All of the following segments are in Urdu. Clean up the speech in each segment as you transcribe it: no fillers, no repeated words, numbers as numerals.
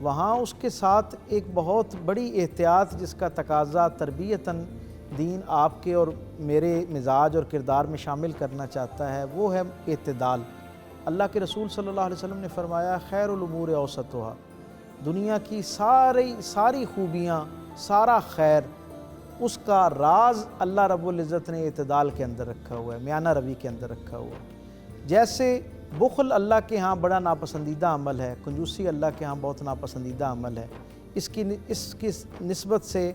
وہاں اس کے ساتھ ایک بہت بڑی احتیاط جس کا تقاضا تربیتاً دین آپ کے اور میرے مزاج اور کردار میں شامل کرنا چاہتا ہے، وہ ہے اعتدال۔ اللہ کے رسول صلی اللہ علیہ وسلم نے فرمایا خیر الامور اوسطھا، دنیا کی ساری خوبیاں، سارا خیر، اس کا راز اللہ رب العزت نے اعتدال کے اندر رکھا ہوا ہے، میانہ روی کے اندر رکھا ہوا ہے۔ جیسے بخل اللہ کے ہاں بڑا ناپسندیدہ عمل ہے، کنجوسی اللہ کے ہاں بہت ناپسندیدہ عمل ہے، اس کی نسبت سے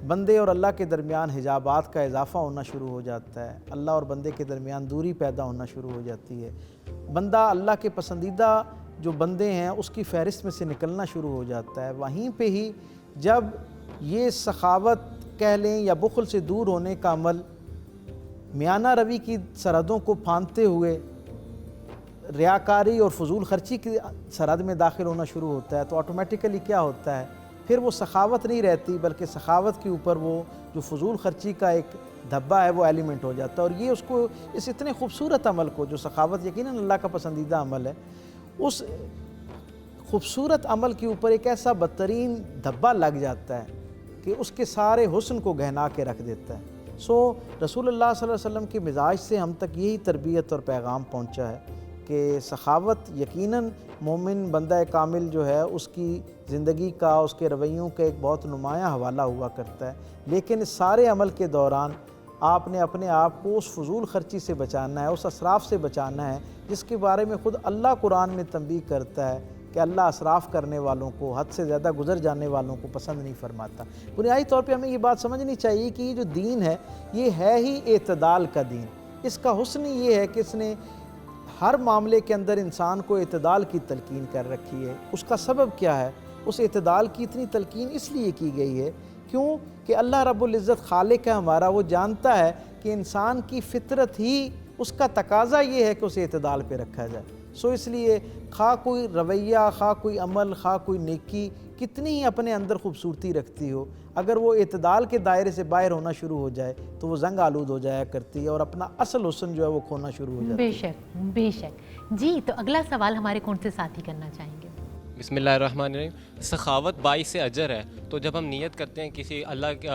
بندے اور اللہ کے درمیان حجابات کا اضافہ ہونا شروع ہو جاتا ہے، اللہ اور بندے کے درمیان دوری پیدا ہونا شروع ہو جاتی ہے، بندہ اللہ کے پسندیدہ جو بندے ہیں اس کی فہرست میں سے نکلنا شروع ہو جاتا ہے۔ وہیں پہ ہی جب یہ سخاوت کہہ لیں یا بخل سے دور ہونے کا عمل میانہ روی کی سرحدوں کو پھاندتے ہوئے ریاکاری اور فضول خرچی کی سرحد میں داخل ہونا شروع ہوتا ہے، تو آٹومیٹیکلی کیا ہوتا ہے، پھر وہ سخاوت نہیں رہتی بلکہ سخاوت کے اوپر وہ جو فضول خرچی کا ایک دھبا ہے وہ ایلیمنٹ ہو جاتا ہے، اور یہ اس کو اس اتنے خوبصورت عمل کو جو سخاوت یقیناً اللہ کا پسندیدہ عمل ہے، اس خوبصورت عمل کے اوپر ایک ایسا بدترین دھبا لگ جاتا ہے کہ اس کے سارے حسن کو گہنا کے رکھ دیتا ہے۔ رسول اللہ صلی اللہ علیہ وسلم کے مزاج سے ہم تک یہی تربیت اور پیغام پہنچا ہے کہ سخاوت یقیناً مومن بندہ کامل جو ہے اس کی زندگی کا، اس کے رویوں کا ایک بہت نمایاں حوالہ ہوا کرتا ہے، لیکن اس سارے عمل کے دوران آپ نے اپنے آپ کو اس فضول خرچی سے بچانا ہے، اس اسراف سے بچانا ہے جس کے بارے میں خود اللہ قرآن میں تنبیہ کرتا ہے کہ اللہ اسراف کرنے والوں کو، حد سے زیادہ گزر جانے والوں کو پسند نہیں فرماتا۔ بنیادی طور پہ ہمیں یہ بات سمجھنی چاہیے کہ یہ جو دین ہے یہ ہے ہی اعتدال کا دین۔ اس کا حسن یہ ہے کہ اس نے ہر معاملے کے اندر انسان کو اعتدال کی تلقین کر رکھی ہے۔ اس کا سبب کیا ہے؟ اس اعتدال کی اتنی تلقین اس لیے کی گئی ہے کیوں کہ اللہ رب العزت خالق ہے ہمارا، وہ جانتا ہے کہ انسان کی فطرت ہی اس کا تقاضا یہ ہے کہ اسے اعتدال پہ رکھا جائے۔ اس لیے خواہ کوئی رویہ، خواہ کوئی عمل، خواہ کوئی نیکی کتنی ہی اپنے اندر خوبصورتی رکھتی ہو، اگر وہ اعتدال کے دائرے سے باہر ہونا شروع ہو جائے تو وہ زنگ آلود ہو جایا کرتی ہے اور اپنا اصل حسن جو ہے وہ کھونا شروع ہو جاتا ہے۔ بے شک بے شک۔ جی تو اگلا سوال ہمارے کون سے ساتھی کرنا چاہیں گے؟ بسم اللہ الرحمن الرحیم۔ سخاوت باعث اجر ہے، تو جب ہم نیت کرتے ہیں کسی اللہ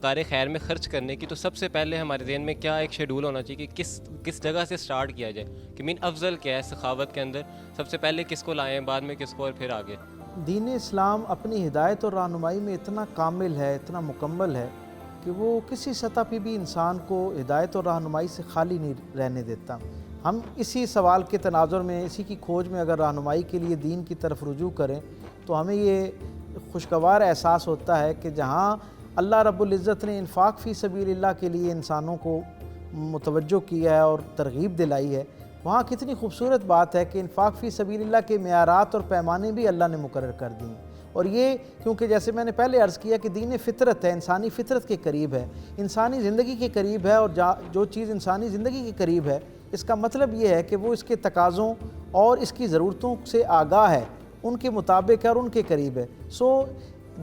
کار خیر میں خرچ کرنے کی تو سب سے پہلے ہمارے ذہن میں کیا ایک شیڈول ہونا چاہیے کہ کس جگہ سے سٹارٹ کیا جائے، کہ مین افضل کیا ہے سخاوت کے اندر، سب سے پہلے کس کو لائیں، بعد میں کس کو، اور پھر آگے؟ دین اسلام اپنی ہدایت اور رہنمائی میں اتنا کامل ہے، اتنا مکمل ہے کہ وہ کسی سطح پہ بھی انسان کو ہدایت اور رہنمائی سے خالی نہیں رہنے دیتا۔ ہم اسی سوال کے تناظر میں، اسی کی کھوج میں اگر رہنمائی کے لیے دین کی طرف رجوع کریں تو ہمیں یہ خوشگوار احساس ہوتا ہے کہ جہاں اللہ رب العزت نے انفاق فی سبیل اللہ کے لیے انسانوں کو متوجہ کیا ہے اور ترغیب دلائی ہے، وہاں کتنی خوبصورت بات ہے کہ انفاق فی سبیل اللہ کے معیارات اور پیمانے بھی اللہ نے مقرر کر دی ہیں، اور یہ کیونکہ جیسے میں نے پہلے عرض کیا کہ دین فطرت ہے، انسانی فطرت کے قریب ہے، انسانی زندگی کے قریب ہے، اور جو چیز انسانی زندگی کے قریب ہے اس کا مطلب یہ ہے کہ وہ اس کے تقاضوں اور اس کی ضرورتوں سے آگاہ ہے، ان کے مطابق ہے اور ان کے قریب ہے۔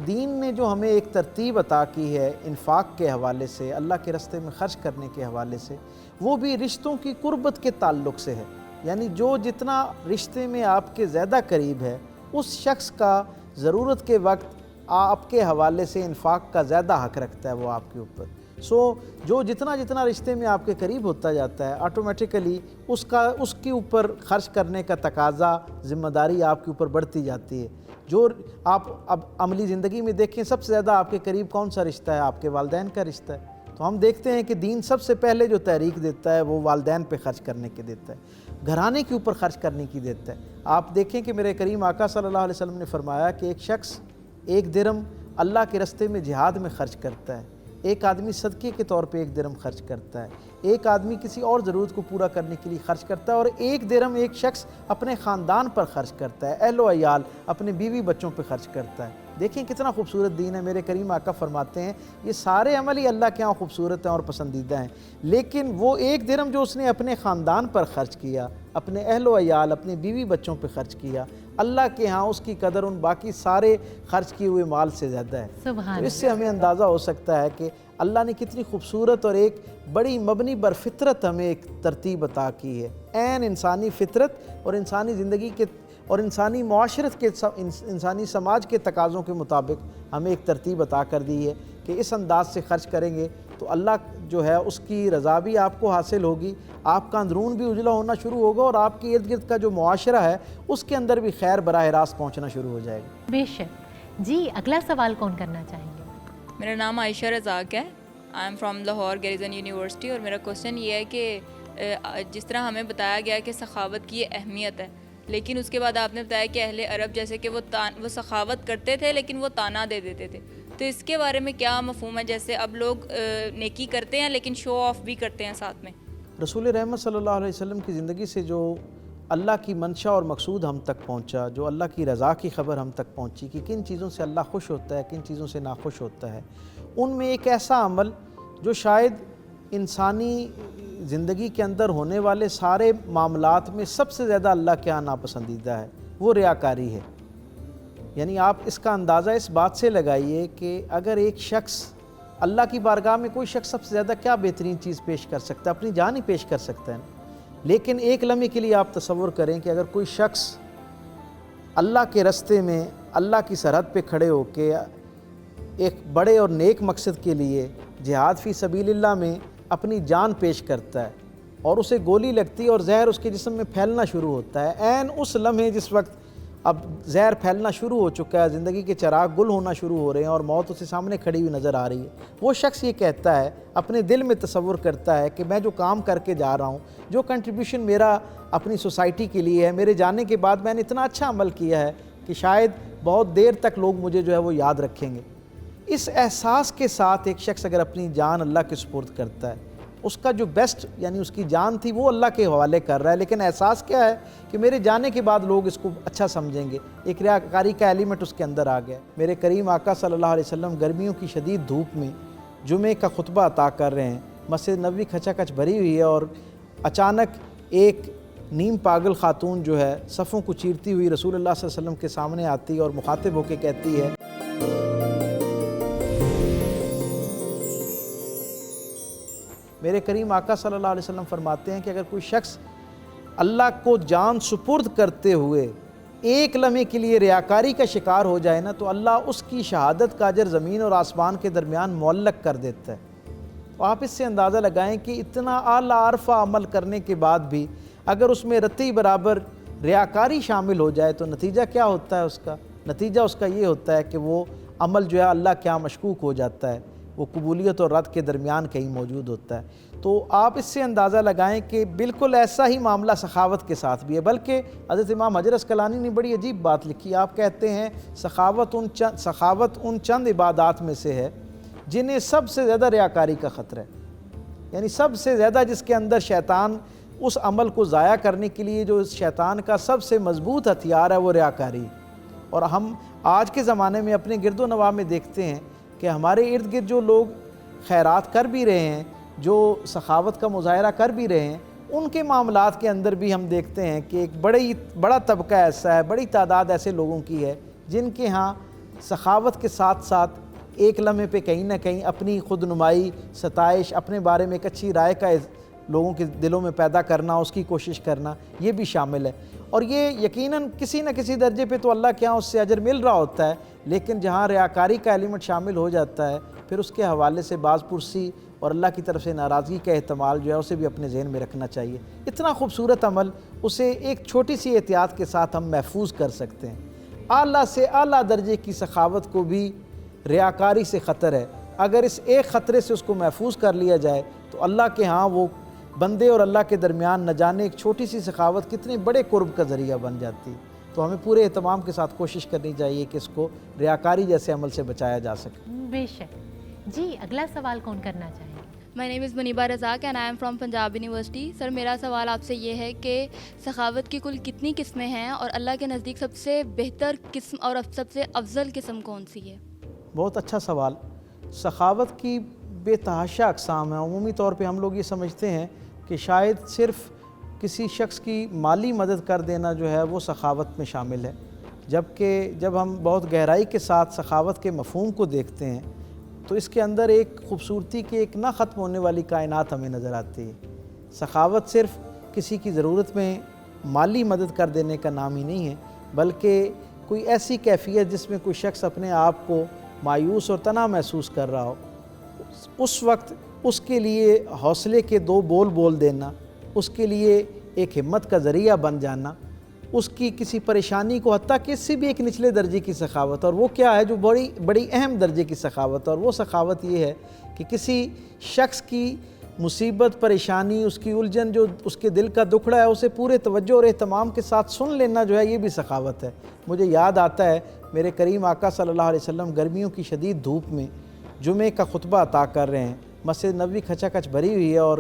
دین نے جو ہمیں ایک ترتیب عطا کی ہے انفاق کے حوالے سے، اللہ کے راستے میں خرچ کرنے کے حوالے سے، وہ بھی رشتوں کی قربت کے تعلق سے ہے، یعنی جو جتنا رشتے میں آپ کے زیادہ قریب ہے اس شخص کا ضرورت کے وقت آپ کے حوالے سے انفاق کا زیادہ حق رکھتا ہے وہ آپ کے اوپر۔ جو جتنا رشتے میں آپ کے قریب ہوتا جاتا ہے آٹومیٹیکلی اس کے اوپر خرچ کرنے کا تقاضا، ذمہ داری آپ کے اوپر بڑھتی جاتی ہے۔ جو آپ اب عملی زندگی میں دیکھیں سب سے زیادہ آپ کے قریب کون سا رشتہ ہے؟ آپ کے والدین کا رشتہ ہے۔ تو ہم دیکھتے ہیں کہ دین سب سے پہلے جو تحریک دیتا ہے وہ والدین پہ خرچ کرنے کی دیتا ہے، گھرانے کے اوپر خرچ کرنے کی دیتا ہے۔ آپ دیکھیں کہ میرے کریم آقا صلی اللہ علیہ وسلم نے فرمایا کہ ایک شخص 1 درہم اللہ کے راستے میں جہاد میں خرچ کرتا ہے، ایک آدمی صدقے کے طور پہ 1 درہم خرچ کرتا ہے، ایک آدمی کسی اور ضرورت کو پورا کرنے کے لیے خرچ کرتا ہے، اور 1 درہم ایک شخص اپنے خاندان پر خرچ کرتا ہے، اہل و عیال، اپنے بیوی بچوں پہ خرچ کرتا ہے۔ دیکھیں کتنا خوبصورت دین ہے۔ میرے کریم آقا فرماتے ہیں یہ سارے عمل ہی اللہ کے ہاں خوبصورت ہیں اور پسندیدہ ہیں، لیکن وہ 1 درہم جو اس نے اپنے خاندان پر خرچ کیا، اپنے اہل و عیال، اپنے بیوی بچوں پہ خرچ کیا، اللہ کے ہاں اس کی قدر ان باقی سارے خرچ کیے ہوئے مال سے زیادہ ہے۔ سبحان تو اس سے ہمیں اندازہ ہو سکتا ہے کہ اللہ نے کتنی خوبصورت اور ایک بڑی مبنی بر فطرت ہمیں ایک ترتیب عطا کی ہے، عین انسانی فطرت اور انسانی زندگی کے اور انسانی معاشرت کے انسانی سماج کے تقاضوں کے مطابق ہمیں ایک ترتیب عطا کر دی ہے کہ اس انداز سے خرچ کریں گے تو اللہ جو ہے اس کی رضا بھی آپ کو حاصل ہوگی، آپ کا اندرون بھی اجلا ہونا شروع ہوگا، اور آپ کے ارد گرد کا جو معاشرہ ہے اس کے اندر بھی خیر براہ راست پہنچنا شروع ہو جائے گا۔ بے شک۔ جی اگلا سوال کون کرنا چاہیں گے؟ میرا نام عائشہ رزاق ہے، I am from Lahore garrison university, اور میرا کوشچن یہ ہے کہ جس طرح ہمیں بتایا گیا کہ سخاوت کی یہ اہمیت ہے، لیکن اس کے بعد آپ نے بتایا کہ اہل عرب جیسے کہ وہ سخاوت کرتے تھے لیکن وہ تانا دے دیتے تھے، تو اس کے بارے میں کیا مفہوم ہے؟ جیسے اب لوگ نیکی کرتے ہیں لیکن شو آف بھی کرتے ہیں ساتھ میں۔ رسول رحمت صلی اللہ علیہ وسلم کی زندگی سے جو اللہ کی منشا اور مقصود ہم تک پہنچا، جو اللہ کی رضا کی خبر ہم تک پہنچی کہ کن چیزوں سے اللہ خوش ہوتا ہے، کن چیزوں سے ناخوش ہوتا ہے، ان میں ایک ایسا عمل جو شاید انسانی زندگی کے اندر ہونے والے سارے معاملات میں سب سے زیادہ اللہ کے ہاں ناپسندیدہ ہے، وہ ریاکاری ہے۔ یعنی آپ اس کا اندازہ اس بات سے لگائیے کہ اگر ایک شخص اللہ کی بارگاہ میں، کوئی شخص سب سے زیادہ کیا بہترین چیز پیش کر سکتا ہے؟ اپنی جان ہی پیش کر سکتا ہے، لیکن ایک لمحے کے لیے آپ تصور کریں کہ اگر کوئی شخص اللہ کے راستے میں اللہ کی سرحد پہ کھڑے ہو کے ایک بڑے اور نیک مقصد کے لیے جہاد فی سبیل اللہ میں اپنی جان پیش کرتا ہے اور اسے گولی لگتی ہے اور زہر اس کے جسم میں پھیلنا شروع ہوتا ہے، عین اس لمحے جس وقت اب زہر پھیلنا شروع ہو چکا ہے، زندگی کے چراغ گل ہونا شروع ہو رہے ہیں اور موت اسے سامنے کھڑی ہوئی نظر آ رہی ہے، وہ شخص یہ کہتا ہے، اپنے دل میں تصور کرتا ہے کہ میں جو کام کر کے جا رہا ہوں، جو کنٹریبیوشن میرا اپنی سوسائٹی کے لیے ہے، میرے جانے کے بعد میں نے اتنا اچھا عمل کیا ہے کہ شاید بہت دیر تک لوگ مجھے جو ہے وہ یاد رکھیں گے۔ اس احساس کے ساتھ ایک شخص اگر اپنی جان اللہ کے سپرد کرتا ہے، اس کا جو بیسٹ یعنی اس کی جان تھی وہ اللہ کے حوالے کر رہا ہے، لیکن احساس کیا ہے کہ میرے جانے کے بعد لوگ اس کو اچھا سمجھیں گے، ایک ریاکاری کا ایلیمنٹ اس کے اندر آ گیا۔ میرے کریم آقا صلی اللہ علیہ وسلم گرمیوں کی شدید دھوپ میں جمعے کا خطبہ عطا کر رہے ہیں، مسجد نبوی کھچا کھچ بھری ہوئی ہے، اور اچانک ایک نیم پاگل خاتون جو ہے صفوں کو چیرتی ہوئی رسول اللہ صلی اللہ علیہ وسلم کے سامنے آتی ہے اور مخاطب ہو کے کہتی ہے، میرے کریم آقا صلی اللہ علیہ وسلم فرماتے ہیں کہ اگر کوئی شخص اللہ کو جان سپرد کرتے ہوئے ایک لمحے کے لیے ریاکاری کا شکار ہو جائے نا، تو اللہ اس کی شہادت کا اجر زمین اور آسمان کے درمیان معلق کر دیتا ہے۔ تو آپ اس سے اندازہ لگائیں کہ اتنا اعلیٰ عرفہ عمل کرنے کے بعد بھی اگر اس میں رتی برابر ریاکاری شامل ہو جائے تو نتیجہ کیا ہوتا ہے؟ اس کا نتیجہ اس کا یہ ہوتا ہے کہ وہ عمل جو ہے اللہ کیا مشکوک ہو جاتا ہے، وہ قبولیت اور رد کے درمیان کہیں موجود ہوتا ہے۔ تو آپ اس سے اندازہ لگائیں کہ بالکل ایسا ہی معاملہ سخاوت کے ساتھ بھی ہے، بلکہ حضرت امام حجر عسقلانی نے بڑی عجیب بات لکھی۔ آپ کہتے ہیں سخاوت ان چند عبادات میں سے ہے جنہیں سب سے زیادہ ریاکاری کا خطرہ ہے، یعنی سب سے زیادہ جس کے اندر شیطان اس عمل کو ضائع کرنے کے لیے جو شیطان کا سب سے مضبوط ہتھیار ہے وہ ریاکاری۔ اور ہم آج کے زمانے میں اپنے گرد و نواح میں دیکھتے ہیں کہ ہمارے ارد گرد جو لوگ خیرات کر بھی رہے ہیں، جو سخاوت کا مظاہرہ کر بھی رہے ہیں، ان کے معاملات کے اندر بھی ہم دیکھتے ہیں کہ ایک بڑا طبقہ ایسا ہے، بڑی تعداد ایسے لوگوں کی ہے جن کے ہاں سخاوت کے ساتھ ساتھ ایک لمحے پہ کہیں نہ کہیں اپنی خود نمائی، ستائش، اپنے بارے میں ایک اچھی رائے کا لوگوں کے دلوں میں پیدا کرنا، اس کی کوشش کرنا، یہ بھی شامل ہے۔ اور یہ یقیناً کسی نہ کسی درجے پہ تو اللہ کے ہاں اس سے اجر مل رہا ہوتا ہے، لیکن جہاں ریاکاری کا ایلیمنٹ شامل ہو جاتا ہے پھر اس کے حوالے سے باز پرسی اور اللہ کی طرف سے ناراضگی کا احتمال جو ہے اسے بھی اپنے ذہن میں رکھنا چاہیے۔ اتنا خوبصورت عمل، اسے ایک چھوٹی سی احتیاط کے ساتھ ہم محفوظ کر سکتے ہیں۔ اعلیٰ سے اعلیٰ درجے کی سخاوت کو بھی ریاکاری سے خطر ہے، اگر اس ایک خطرے سے اس کو محفوظ کر لیا جائے تو اللہ کے ہاں وہ بندے اور اللہ کے درمیان نہ جانے ایک چھوٹی سی سخاوت کتنے بڑے قرب کا ذریعہ بن جاتی ہے۔ تو ہمیں پورے اہتمام کے ساتھ کوشش کرنی چاہیے کہ اس کو ریاکاری جیسے عمل سے بچایا جا سکے۔ بے شک۔ جی اگلا سوال کون کرنا چاہیں گے؟ My name is Muniba Razzaq and I am from Punjab University. Sir میرا سوال آپ سے یہ ہے کہ سخاوت کی کل کتنی قسمیں ہیں اور اللہ کے نزدیک سب سے بہتر قسم اور سب سے افضل قسم کون سی ہے؟ بہت اچھا سوال۔ سخاوت کی بے تحاشا اقسام ہیں۔ عمومی طور پہ ہم لوگ یہ سمجھتے ہیں کہ شاید صرف کسی شخص کی مالی مدد کر دینا جو ہے وہ سخاوت میں شامل ہے، جبکہ جب ہم بہت گہرائی کے ساتھ سخاوت کے مفہوم کو دیکھتے ہیں تو اس کے اندر ایک خوبصورتی کی ایک نہ ختم ہونے والی کائنات ہمیں نظر آتی ہے۔ سخاوت صرف کسی کی ضرورت میں مالی مدد کر دینے کا نام ہی نہیں ہے، بلکہ کوئی ایسی کیفیت جس میں کوئی شخص اپنے آپ کو مایوس اور تنہا محسوس کر رہا ہو، اس وقت اس کے لیے حوصلے کے 2 بول بول دینا، اس کے لیے ایک ہمت کا ذریعہ بن جانا، اس کی کسی پریشانی کو، حتیٰ کہ اس سے بھی ایک نچلے درجے کی سخاوت، اور وہ کیا ہے جو بڑی اہم درجے کی سخاوت، اور وہ سخاوت یہ ہے کہ کسی شخص کی مصیبت، پریشانی، اس کی الجھن، جو اس کے دل کا دکھڑا ہے، اسے پورے توجہ اور اہتمام کے ساتھ سن لینا جو ہے، یہ بھی سخاوت ہے۔ مجھے یاد آتا ہے میرے کریم آقا صلی اللہ علیہ وسلم گرمیوں کی شدید دھوپ میں جمعے کا خطبہ عطا کر رہے ہیں، مسجد نبوی کھچا کھچ بھری ہوئی ہے، اور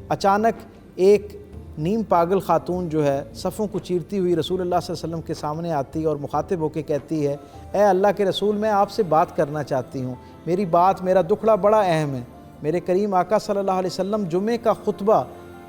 اچانک ایک نیم پاگل خاتون جو ہے صفوں کو چیرتی ہوئی رسول اللہ صلی اللہ علیہ وسلم کے سامنے آتی ہے اور مخاطب ہو کے کہتی ہے، اے اللہ کے رسول، میں آپ سے بات کرنا چاہتی ہوں، میرا دکھڑا بڑا اہم ہے۔ میرے کریم آقا صلی اللہ علیہ وسلم جمعے کا خطبہ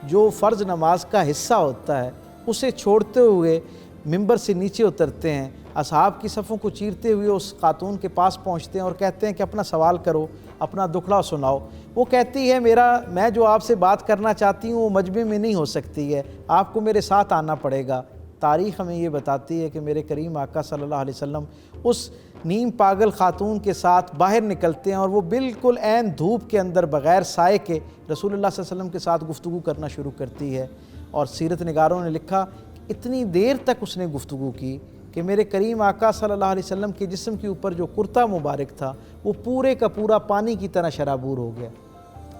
جو فرض نماز کا حصہ ہوتا ہے اسے چھوڑتے ہوئے ممبر سے نیچے اترتے ہیں، اصحاب کی صفوں کو چیرتے ہوئے اس خاتون کے پاس پہنچتے ہیں اور کہتے ہیں کہ اپنا سوال کرو، اپنا دکھڑا سناؤ۔ وہ کہتی ہے میں جو آپ سے بات کرنا چاہتی ہوں وہ مجمع میں نہیں ہو سکتی ہے، آپ کو میرے ساتھ آنا پڑے گا۔ تاریخ ہمیں یہ بتاتی ہے کہ میرے کریم آقا صلی اللہ علیہ وسلم اس نیم پاگل خاتون کے ساتھ باہر نکلتے ہیں، اور وہ بالکل عین دھوپ کے اندر بغیر سائے کے رسول اللہ صلی اللہ علیہ وسلم کے ساتھ گفتگو کرنا شروع کرتی ہے، اور سیرت نگاروں نے لکھا کہ اتنی دیر تک اس نے گفتگو کی کہ میرے کریم آقا صلی اللہ علیہ وسلم کے جسم کے اوپر جو کرتا مبارک تھا وہ پورے کا پورا پانی کی طرح شرابور ہو گیا۔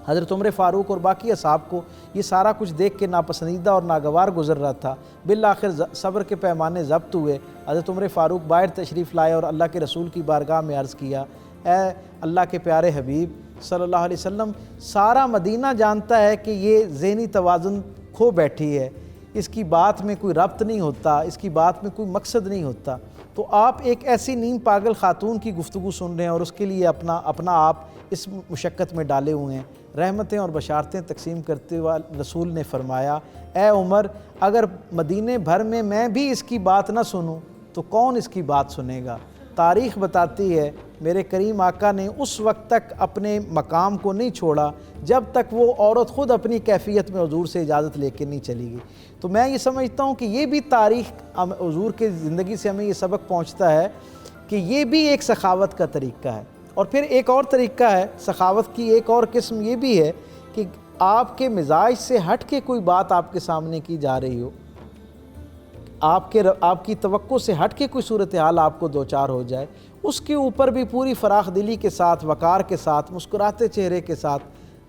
حضرت عمر فاروق اور باقی اصحاب کو یہ سارا کچھ دیکھ کے ناپسندیدہ اور ناگوار گزر رہا تھا۔ بالآخر صبر کے پیمانے ضبط ہوئے، حضرت عمر فاروق باہر تشریف لائے اور اللہ کے رسول کی بارگاہ میں عرض کیا، اے اللہ کے پیارے حبیب صلی اللہ علیہ وسلم، سارا مدینہ جانتا ہے کہ یہ ذہنی توازن کھو بیٹھی ہے، اس کی بات میں کوئی ربط نہیں ہوتا، اس کی بات میں کوئی مقصد نہیں ہوتا، تو آپ ایک ایسی نیم پاگل خاتون کی گفتگو سن رہے ہیں اور اس کے لیے اپنا آپ اس مشقت میں ڈالے ہوئے ہیں۔ رحمتیں اور بشارتیں تقسیم کرتے ہوئے رسول نے فرمایا، اے عمر، اگر مدینے بھر میں بھی اس کی بات نہ سنوں تو کون اس کی بات سنے گا؟ تاریخ بتاتی ہے میرے کریم آقا نے اس وقت تک اپنے مقام کو نہیں چھوڑا جب تک وہ عورت خود اپنی کیفیت میں حضور سے اجازت لے کے نہیں چلی گئی۔ تو میں یہ سمجھتا ہوں کہ یہ بھی تاریخ حضور کے زندگی سے ہمیں یہ سبق پہنچتا ہے کہ یہ بھی ایک سخاوت کا طریقہ ہے۔ اور پھر ایک اور طریقہ ہے سخاوت کی، ایک اور قسم یہ بھی ہے کہ آپ کے مزاج سے ہٹ کے کوئی بات آپ کے سامنے کی جا رہی ہو، آپ کی توقع سے ہٹ کے کوئی صورتحال آپ کو دوچار ہو جائے، اس کے اوپر بھی پوری فراخ دلی کے ساتھ، وقار کے ساتھ، مسکراتے چہرے کے ساتھ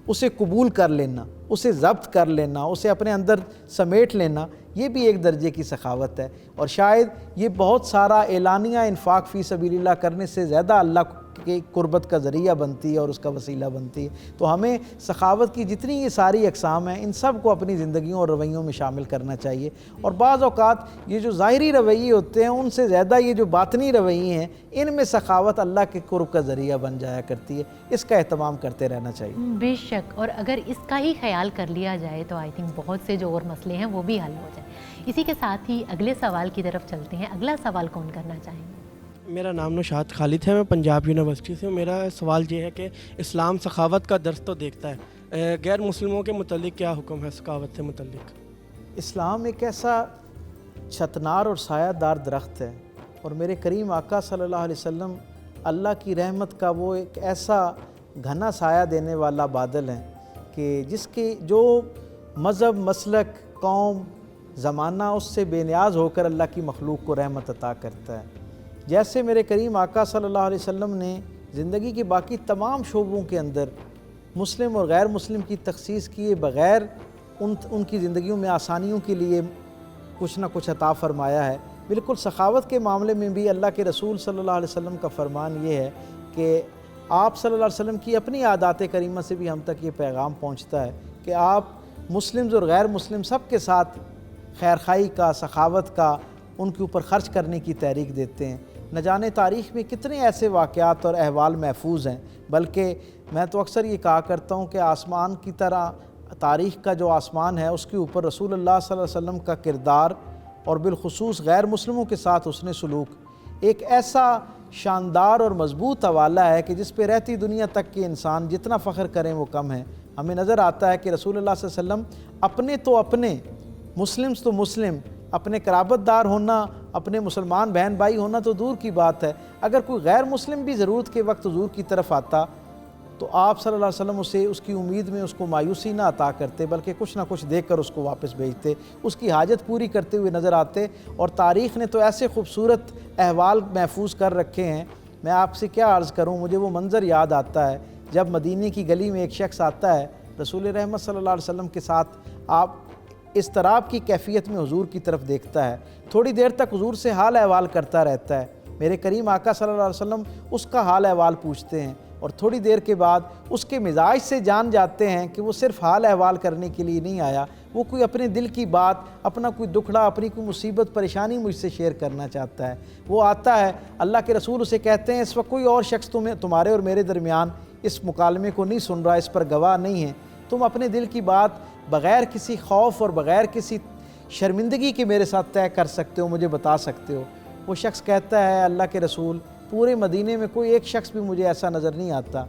اسے قبول کر لینا، اسے ضبط کر لینا، اسے اپنے اندر سمیٹ لینا، یہ بھی ایک درجے کی سخاوت ہے۔ اور شاید یہ بہت سارا اعلانیہ انفاق فی سبیل اللہ کرنے سے زیادہ اللہ کی قربت کا ذریعہ بنتی ہے اور اس کا وسیلہ بنتی ہے۔ تو ہمیں سخاوت کی جتنی یہ ساری اقسام ہیں ان سب کو اپنی زندگیوں اور رویوں میں شامل کرنا چاہیے، اور بعض اوقات یہ جو ظاہری رویے ہوتے ہیں ان سے زیادہ یہ جو باطنی رویے ہیں ان میں سخاوت اللہ کے قرب کا ذریعہ بن جایا کرتی ہے، اس کا اہتمام کرتے رہنا چاہیے۔ بے شک، اور اگر اس کا ہی خیال کر لیا جائے تو آئی تھنک بہت سے جو اور مسئلے ہیں وہ بھی حل ہو جائیں۔ اسی کے ساتھ ہی اگلے سوال کی طرف چلتے ہیں۔ اگلا سوال کون کرنا چاہیں گے؟ میرا نام نوشاد خالد ہے، میں پنجاب یونیورسٹی سے ہوں۔ میرا سوال یہ ہے کہ اسلام سخاوت کا درس تو دیکھتا ہے، غیر مسلموں کے متعلق کیا حکم ہے سخاوت سے متعلق؟ اسلام ایک ایسا چھتنار اور سایہ دار درخت ہے، اور میرے کریم آقا صلی اللہ علیہ وسلم اللہ کی رحمت کا وہ ایک ایسا گھنا سایہ دینے والا بادل ہے کہ جس کے جو مذہب، مسلک، قوم، زمانہ اس سے بے نیاز ہو کر اللہ کی مخلوق کو رحمت عطا کرتا ہے۔ جیسے میرے کریم آقا صلی اللہ علیہ وسلم نے زندگی کے باقی تمام شعبوں کے اندر مسلم اور غیر مسلم کی تخصیص کیے بغیر ان کی زندگیوں میں آسانیوں کے لیے کچھ نہ کچھ عطا فرمایا ہے، بالکل سخاوت کے معاملے میں بھی اللہ کے رسول صلی اللہ علیہ وسلم کا فرمان یہ ہے کہ آپ صلی اللہ علیہ وسلم کی اپنی عادات کریمہ سے بھی ہم تک یہ پیغام پہنچتا ہے کہ آپ مسلم اور غیر مسلم سب کے ساتھ خیرخواہی کا، سخاوت کا، ان کے اوپر خرچ کرنے کی تحریک دیتے ہیں۔ نہ جانے تاریخ میں کتنے ایسے واقعات اور احوال محفوظ ہیں، بلکہ میں تو اکثر یہ کہا کرتا ہوں کہ آسمان کی طرح تاریخ کا جو آسمان ہے اس کے اوپر رسول اللہ صلی اللہ علیہ وسلم کا کردار اور بالخصوص غیر مسلموں کے ساتھ حسن سلوک ایک ایسا شاندار اور مضبوط حوالہ ہے کہ جس پہ رہتی دنیا تک کے انسان جتنا فخر کریں وہ کم ہے۔ ہمیں نظر آتا ہے کہ رسول اللہ صلی اللہ علیہ وسلم اپنے مسلم اپنے قرابت دار ہونا، اپنے مسلمان بہن بھائی ہونا تو دور کی بات ہے، اگر کوئی غیر مسلم بھی ضرورت کے وقت حضور کی طرف آتا تو آپ صلی اللہ علیہ وسلم اسے اس کی امید میں اس کو مایوسی نہ عطا کرتے، بلکہ کچھ نہ کچھ دے کر اس کو واپس بھیجتے، اس کی حاجت پوری کرتے ہوئے نظر آتے۔ اور تاریخ نے تو ایسے خوبصورت احوال محفوظ کر رکھے ہیں، میں آپ سے کیا عرض کروں، مجھے وہ منظر یاد آتا ہے جب مدینے کی گلی میں ایک شخص آتا ہے، رسول رحمت صلی اللہ علیہ وسلم کے ساتھ آپ اضطراب کی کیفیت میں حضور کی طرف دیکھتا ہے، تھوڑی دیر تک حضور سے حال احوال کرتا رہتا ہے، میرے کریم آقا صلی اللہ علیہ وسلم اس کا حال احوال پوچھتے ہیں، اور تھوڑی دیر کے بعد اس کے مزاج سے جان جاتے ہیں کہ وہ صرف حال احوال کرنے کے لیے نہیں آیا، وہ کوئی اپنے دل کی بات، اپنا کوئی دکھڑا، اپنی کوئی مصیبت پریشانی مجھ سے شیئر کرنا چاہتا ہے۔ وہ آتا ہے، اللہ کے رسول اسے کہتے ہیں اس وقت کوئی اور شخص تمہارے اور میرے درمیان اس مکالمے کو نہیں سن رہا، اس پر گواہ نہیں ہے، تم اپنے دل کی بات بغیر کسی خوف اور بغیر کسی شرمندگی کے میرے ساتھ طے کر سکتے ہو، مجھے بتا سکتے ہو۔ وہ شخص کہتا ہے، اللہ کے رسول پورے مدینے میں کوئی ایک شخص بھی مجھے ایسا نظر نہیں آتا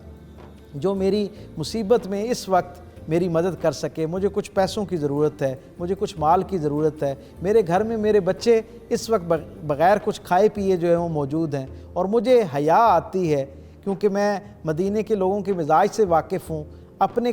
جو میری مصیبت میں اس وقت میری مدد کر سکے، مجھے کچھ پیسوں کی ضرورت ہے، مجھے کچھ مال کی ضرورت ہے، میرے گھر میں میرے بچے اس وقت بغیر کچھ کھائے پیے جو ہیں وہ موجود ہیں، اور مجھے حیا آتی ہے کیونکہ میں مدینے کے لوگوں کے مزاج سے واقف ہوں، اپنے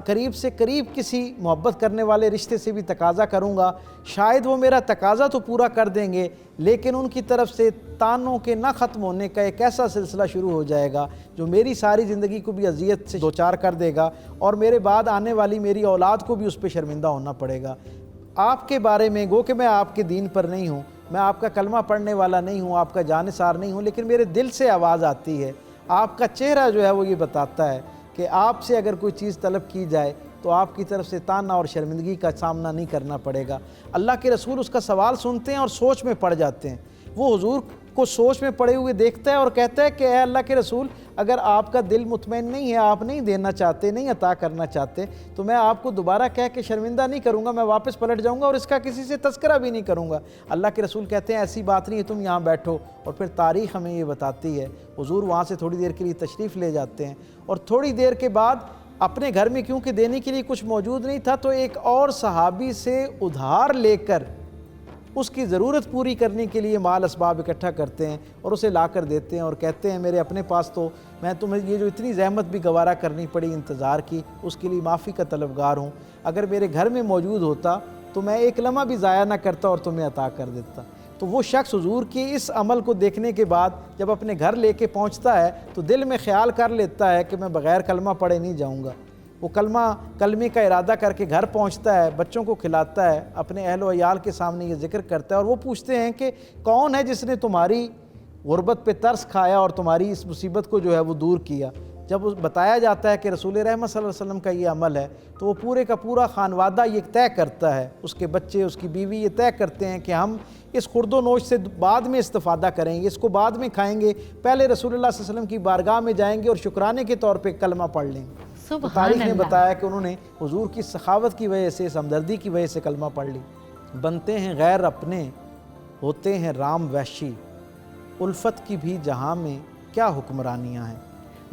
قریب سے قریب کسی محبت کرنے والے رشتے سے بھی تقاضا کروں گا، شاید وہ میرا تقاضا تو پورا کر دیں گے، لیکن ان کی طرف سے تانوں کے نہ ختم ہونے کا ایک ایسا سلسلہ شروع ہو جائے گا جو میری ساری زندگی کو بھی اذیت سے دوچار کر دے گا، اور میرے بعد آنے والی میری اولاد کو بھی اس پہ شرمندہ ہونا پڑے گا۔ آپ کے بارے میں گو کہ میں آپ کے دین پر نہیں ہوں، میں آپ کا کلمہ پڑھنے والا نہیں ہوں، آپ کا جانثار نہیں ہوں، لیکن میرے دل سے آواز آتی ہے، آپ کا چہرہ جو ہے وہ یہ بتاتا ہے کہ آپ سے اگر کوئی چیز طلب کی جائے تو آپ کی طرف سے تانا اور شرمندگی کا سامنا نہیں کرنا پڑے گا۔ اللہ کے رسول اس کا سوال سنتے ہیں اور سوچ میں پڑ جاتے ہیں، وہ حضور کو سوچ میں پڑے ہوئے دیکھتا ہے اور کہتا ہے کہ اے اللہ کے رسول، اگر آپ کا دل مطمئن نہیں ہے، آپ نہیں دینا چاہتے، نہیں عطا کرنا چاہتے، تو میں آپ کو دوبارہ کہہ کے شرمندہ نہیں کروں گا، میں واپس پلٹ جاؤں گا اور اس کا کسی سے تذکرہ بھی نہیں کروں گا۔ اللہ کے رسول کہتے ہیں ایسی بات نہیں ہے، تم یہاں بیٹھو، اور پھر تاریخ ہمیں یہ بتاتی ہے حضور وہاں سے تھوڑی دیر کے لیے تشریف لے جاتے ہیں، اور تھوڑی دیر کے بعد اپنے گھر میں کیونکہ دینے کے لیے کچھ موجود نہیں تھا تو ایک اور صحابی سے ادھار لے کر اس کی ضرورت پوری کرنے کے لیے مال اسباب اکٹھا کرتے ہیں اور اسے لا کر دیتے ہیں، اور کہتے ہیں میرے اپنے پاس تو میں تمہیں یہ جو اتنی زحمت بھی گوارا کرنی پڑی انتظار کی، اس کے لیے معافی کا طلبگار ہوں، اگر میرے گھر میں موجود ہوتا تو میں ایک لمحہ بھی ضائع نہ کرتا اور تمہیں عطا کر دیتا۔ تو وہ شخص حضور کے اس عمل کو دیکھنے کے بعد جب اپنے گھر لے کے پہنچتا ہے تو دل میں خیال کر لیتا ہے کہ میں بغیر کلمہ پڑھے نہیں جاؤں گا۔ وہ کلمے کا ارادہ کر کے گھر پہنچتا ہے، بچوں کو کھلاتا ہے، اپنے اہل و عیال کے سامنے یہ ذکر کرتا ہے، اور وہ پوچھتے ہیں کہ کون ہے جس نے تمہاری غربت پہ ترس کھایا اور تمہاری اس مصیبت کو جو ہے وہ دور کیا۔ جب بتایا جاتا ہے کہ رسول رحمت صلی اللہ علیہ وسلم کا یہ عمل ہے تو وہ پورے کا پورا خانوادہ یہ طے کرتا ہے، اس کے بچے، اس کی بیوی یہ طے کرتے ہیں کہ ہم اس خرد و نوش سے بعد میں استفادہ کریں گے، اس کو بعد میں کھائیں گے، پہلے رسول اللہ صلی اللہ علیہ وسلم کی بارگاہ میں جائیں گے اور شکرانے کے طور پہ کلمہ پڑھ لیں گے۔ تو تاریخ نے بتایا کہ انہوں نے حضور کی سخاوت کی وجہ سے، اس ہمدردی کی وجہ سے کلمہ پڑھ لی۔ بنتے ہیں غیر اپنے، ہوتے ہیں رام وحشی، الفت کی بھی جہاں میں کیا حکمرانیاں ہیں۔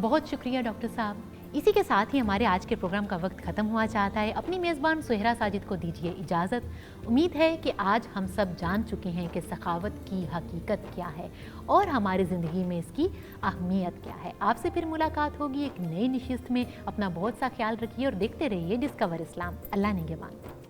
بہت شکریہ ڈاکٹر صاحب۔ اسی کے ساتھ ہی ہمارے آج کے پروگرام کا وقت ختم ہوا چاہتا ہے۔ اپنی میزبان سہرا ساجد کو دیجیے اجازت۔ امید ہے کہ آج ہم سب جان چکے ہیں کہ سخاوت کی حقیقت کیا ہے اور ہماری زندگی میں اس کی اہمیت کیا ہے۔ آپ سے پھر ملاقات ہوگی ایک نئی نشست میں۔ اپنا بہت سا خیال رکھیے اور دیکھتے رہیے ڈسکور اسلام۔ اللہ نگہبان۔